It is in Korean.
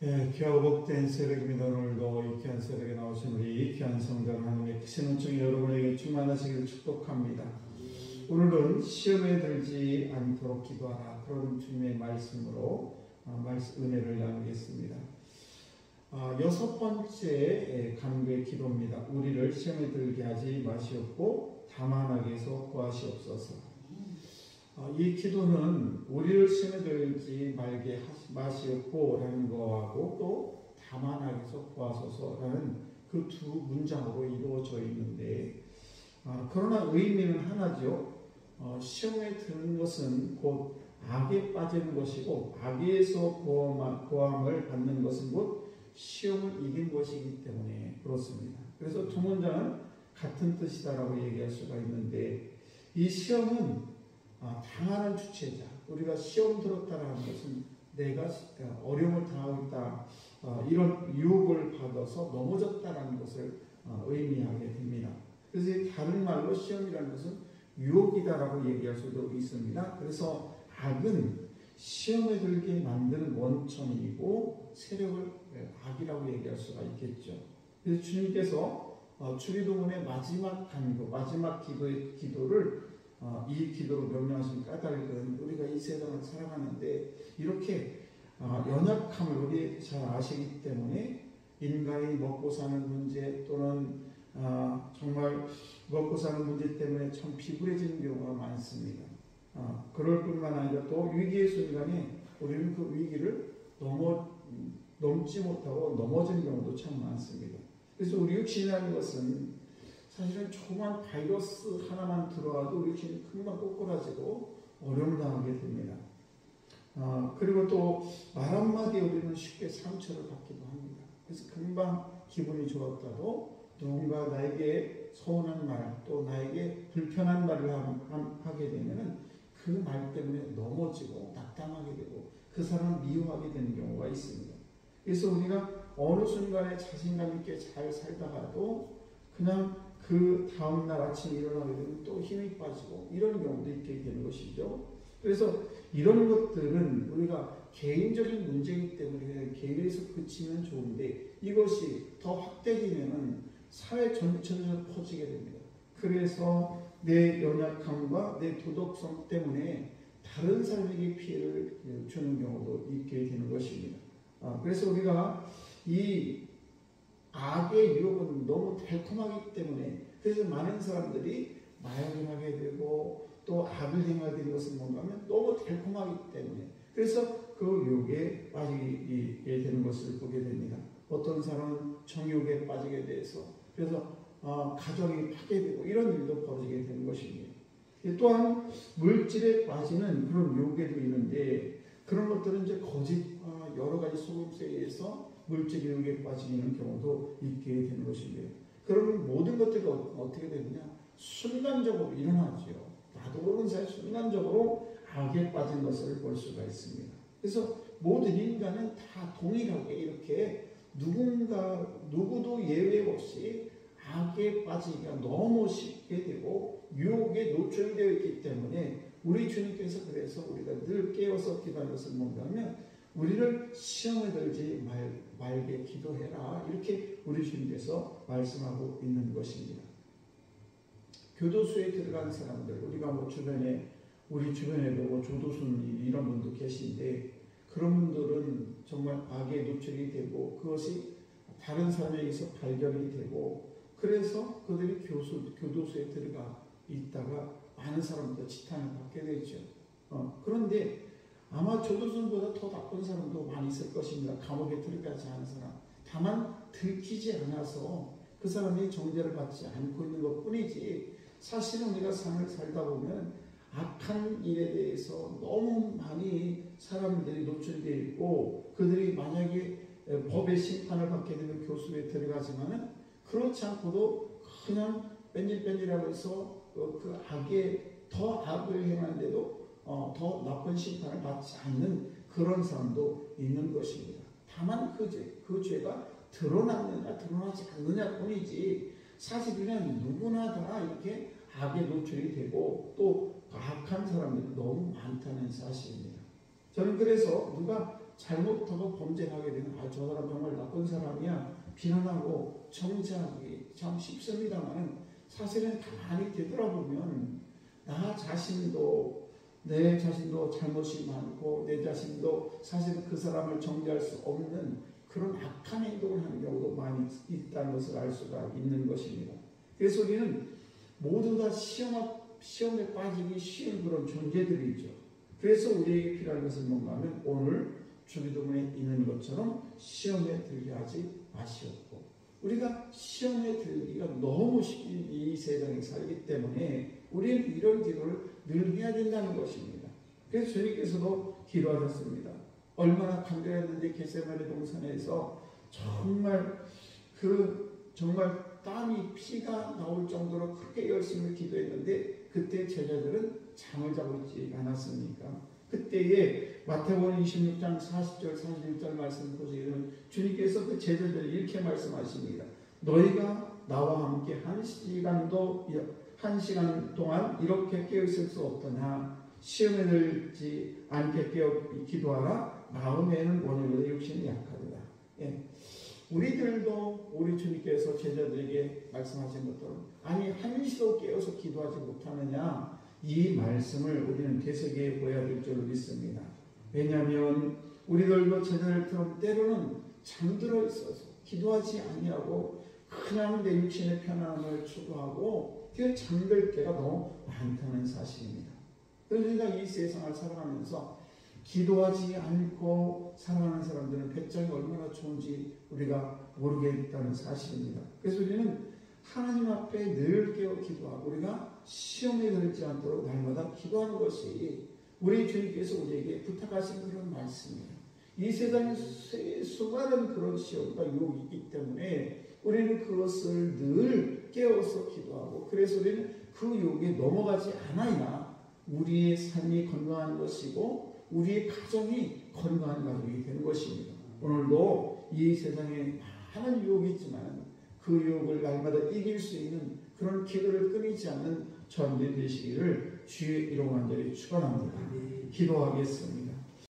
귀하고 복된 새벽입니다. 오늘도 이 귀한 새벽에 나오신 우리 귀한 성도 하나님의 크신 은총이 여러분에게 충만하시기를 축복합니다. 오늘은 시험에 들지 않도록 기도하라, 그런 주님의 말씀으로 은혜를 나누겠습니다. 여섯 번째 간구의 기도입니다. 우리를 시험에 들게 하지 마시옵고 다만 악에서 구하시옵소서. 이 기도는 우리를 시험에 들지 말게 마시옵고 라는 거하고 또 다만 악에서 구하소서라는 그 두 문장으로 이루어져 있는데, 그러나 의미는 하나죠. 시험에 드는 것은 곧 악에 빠지는 것이고, 악에서 구함을 받는 것은 곧 시험을 이긴 것이기 때문에 그렇습니다. 그래서 두 문장은 같은 뜻이다라고 얘기할 수가 있는데, 이 시험은 당하는 주체자, 우리가 시험 들었다라는 것은 내가 어려움을 당하고 있다, 이런 유혹을 받아서 넘어졌다라는 것을 의미하게 됩니다. 그래서 다른 말로 시험이라는 것은 유혹이다라고 얘기할 수도 있습니다. 그래서 악은 시험에 들게 만드는 원천이고 세력을 악이라고 얘기할 수가 있겠죠. 그래서 주님께서 주기도문의 마지막 간구, 마지막 기도를 이 기도로 명령하신 까닭은 우리가 이 세상을 살아가는데 이렇게 연약함을 우리 잘 아시기 때문에 인간이 먹고 사는 문제 또는 정말 먹고 사는 문제 때문에 참 비굴해지는 경우가 많습니다. 그럴 뿐만 아니라 또 위기의 순간에 우리는 그 위기를 넘지 못하고 넘어지는 경우도 참 많습니다. 그래서 우리 육신이라는 것은 사실은 조그만 바이러스 하나만 들어와도 우리 육신이 금방 꼬꾸라지고 어려움을 당하게 됩니다. 그리고 또 말 한마디에 우리는 쉽게 상처를 받기도 합니다. 그래서 금방 기분이 좋았다도 누군가 나에게 서운한 말, 또 나에게 불편한 말을 하게 되면 그 말 때문에 넘어지고 낙담하게 되고 그 사람을 미워하게 되는 경우가 있습니다. 그래서 우리가 어느 순간에 자신감 있게 잘 살다가도 그냥 그 다음날 아침에 일어나게 되면 또 힘이 빠지고 이런 경우도 있게 되는 것이죠. 그래서 이런 것들은 우리가 개인적인 문제이기 때문에 개인에서 그치면 좋은데 이것이 더 확대되면 사회 전체적으로 퍼지게 됩니다. 그래서 내 연약함과 내 도덕성 때문에 다른 사람에게 피해를 주는 경우도 있게 되는 것입니다. 그래서 우리가 이 악의 유혹은 너무 달콤하기 때문에 그래서 많은 사람들이 마약을 하게 되고 또 악을 행하게 되는 것은 뭔가 하면 너무 달콤하기 때문에 그래서 그 유혹에 빠지게 되는 것을 보게 됩니다. 어떤 사람은 정욕에 빠지게 돼서 그래서 가정이 파괴되고 이런 일도 벌어지게 되는 것입니다. 또한 물질에 빠지는 그런 유혹에도 있는데 그런 것들은 이제 거짓과 여러 가지 속임수에 의해서 물질 유혹에 빠지는 경우도 있게 되는 것입니다. 그러면 모든 것들이 어떻게 되느냐? 순간적으로 일어나죠. 나도 모르는 사이 순간적으로 악에 빠진 것을 볼 수가 있습니다. 그래서 모든 인간은 다 동일하게 이렇게 누구도 예외 없이 악에 빠지기가 너무 쉽게 되고 유혹에 노출되어 있기 때문에 우리 주님께서 그래서 우리가 늘 깨어서 기도하는 것은 뭔가하면 우리를 시험에 들지 말게 기도해라, 이렇게 우리 주님께서 말씀하고 있는 것입니다. 교도소에 들어간 사람들, 우리가 우리 주변에도 조도순 이런 분도 계신데 그런 분들은 정말 악에 노출이 되고 그것이 다른 사람에 의해서 발견이 되고 그래서 그들이 교도소에 들어가 있다가 많은 사람들 지탄을 받게 되죠. 그런데 아마 조도순보다 더 나쁜 사람도 많이 있을 것입니다. 감옥에 들어가지 않은 사람. 다만 들키지 않아서 그 사람이 정죄를 받지 않고 있는 것 뿐이지 사실은 우리가 삶을 살다 보면 악한 일에 대해서 너무 많이 사람들이 노출되어 있고 그들이 만약에 법의 심판을 받게 되면 교수에 들어가지만은 그렇지 않고도 그냥 뺀질뺀질하고 해서 그 악에 더 악을 행하는데도 더 나쁜 심판을 받지 않는 그런 사람도 있는 것입니다. 다만 그 죄가 드러나느냐 드러나지 않느냐 뿐이지 사실은 누구나 다 이렇게 악에 노출이 되고 또 악한 사람들이 너무 많다는 사실입니다. 저는 그래서 누가 잘못하고 범죄를 하게 되면 저 사람 정말 나쁜 사람이야 비난하고 정죄하기 참 쉽습니다만 사실은 가만히 되돌아보면 내 자신도 잘못이 많고 내 자신도 사실은 그 사람을 정죄할 수 없는 그런 악한 행동을 하는 경우도 많이 있다는 것을 알 수가 있는 것입니다. 그래서 우리는 모두 다 시험에 빠지기 쉬운 그런 존재들이죠. 그래서 우리에게 필요한 것은 뭔가 하면 오늘 주기도문에 있는 것처럼 시험에 들게 하지 마시옵고, 우리가 시험에 들기가 너무 쉽게 이 세상에 살기 때문에 우리는 이런 기도를 늘 해야 된다는 것입니다. 그래서 주님께서도 기도하셨습니다. 얼마나 간절했는데 겟세마네 동산에서 정말 땀이 피가 나올 정도로 크게 열심히 기도했는데 그때 제자들은 잠을 자고 있지 않았습니까? 그때에 마태복음 26장 40절 41절 말씀 보시면 주님께서 그 제자들을 이렇게 말씀하십니다. 너희가 나와 함께 한 시간 동안 이렇게 깨어있을 수 없더냐. 시험에 들지 않게 깨어 기도하라. 마음에는 원효로되 육신이 약하도다. 우리들도 우리 주님께서 제자들에게 말씀하신 것처럼 아니 한시도 깨어서 기도하지 못하느냐, 이 말씀을 우리는 되새겨 보아야 될 줄로 믿습니다. 왜냐하면 우리들도 제자들처럼 때로는 잠들어 있어서 기도하지 아니하고 그냥 내 육신의 편안함을 추구하고 그 잠들 때가 너무 많다는 사실입니다. 그래서 우리가 이 세상을 살아가면서 기도하지 않고 살아가는 사람들은 배짱이 얼마나 좋은지 우리가 모르겠다는 사실입니다. 그래서 우리는 하나님 앞에 늘 깨어 기도하고 우리가 시험에 들지 않도록 날마다 기도하는 것이 우리 주님께서 우리에게 부탁하신 그런 말씀이에요. 이 세상에 수많은 그런 시험과 유혹이 있기 때문에 우리는 그것을 늘 깨어서 기도하고, 그래서 우리는 그 유혹에 넘어가지 않아야 우리의 삶이 건강한 것이고 우리의 가정이 건강한 가정이 되는 것입니다. 오늘도 이 세상에 많은 유혹이 있지만 그 유혹을 날마다 이길 수 있는 그런 기도를 끊이지 않는 전대 되시기를 주의 이름 간절히 축원합니다. 기도하겠습니다.